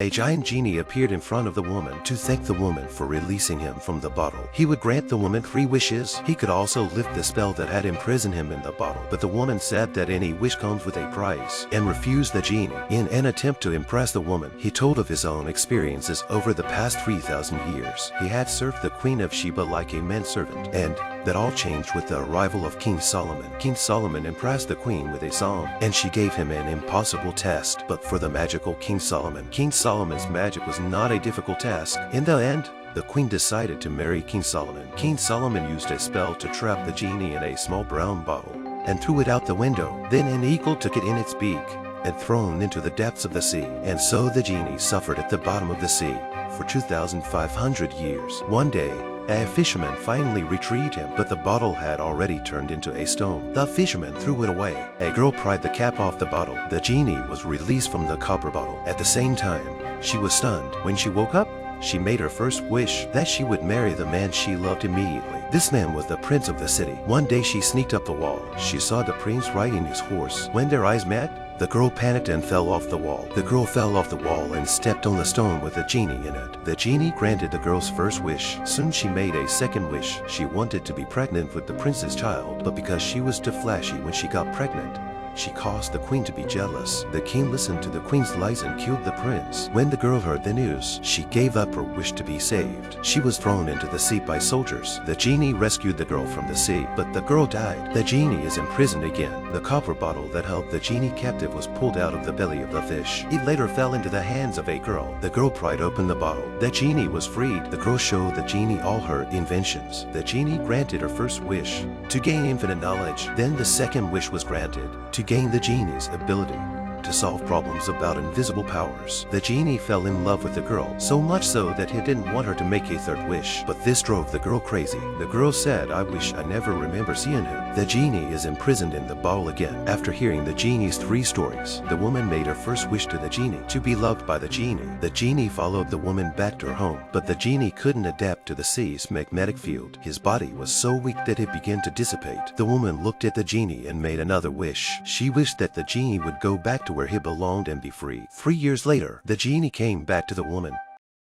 A giant genie appeared in front of the woman to thank the woman for releasing him from the bottle. He would grant the woman 3 wishes. He could also lift the spell that had imprisoned him in the bottle, but the woman said that any wish comes with a price and refused the genie. In an attempt to impress the woman, he told of his own experiences over the past 3,000 years. He had served the Queen of Sheba like a manservant, and that all changed with the arrival of King Solomon. King Solomon impressed the queen with a song, and she gave him an impossible test. But for the magical King Solomon's magic was not a difficult task. In the end, the queen decided to marry King Solomon. King Solomon used a spell to trap the genie in a small brown bottle and threw it out the window. Then an eagle took it in its beak and thrown into the depths of the sea. And so the genie suffered at the bottom of the sea for 2,500 years. One day, a fisherman finally retrieved him, but the bottle had already turned into a stone. The fisherman threw it away. A girl pried the cap off the bottle. The genie was released from the copper bottle. At the same time, she was stunned. When she woke up, she made her first wish that she would marry the man she loved immediately. This man was the prince of the city. One day she sneaked up the wall. She saw the prince riding his horse. When their eyes met, the girl panicked and fell off the wall. The girl fell off the wall and stepped on the stone with a genie in it. The genie granted the girl's first wish. Soon she made a second wish. She wanted to be pregnant with the prince's child, but because she was too flashy when she got pregnant, she caused the queen to be jealous. The king listened to the queen's lies and killed the prince. When the girl heard the news, she gave up her wish to be saved. She was thrown into the sea by soldiers. The genie rescued the girl from the sea, but the girl died. The genie is imprisoned again. The copper bottle that held the genie captive was pulled out of the belly of the fish. It later fell into the hands of a girl. The girl pried open the bottle. The genie was freed. The girl showed the genie all her inventions. The genie granted her first wish to gain infinite knowledge. Then the second wish was granted to gain the genie's ability to solve problems about invisible powers. The genie fell in love with the girl, so much so that he didn't want her to make a third wish. But this drove the girl crazy. The girl said, "I wish I never remember seeing him." The genie is imprisoned in the bottle again. After hearing the genie's 3 stories, the woman made her first wish to the genie, to be loved by the genie. The genie followed the woman back to her home, but the genie couldn't adapt to the sea's magnetic field. His body was so weak that it began to dissipate. The woman looked at the genie and made another wish. She wished that the genie would go back to where he belonged and be free. 3 years later, the genie came back to the woman.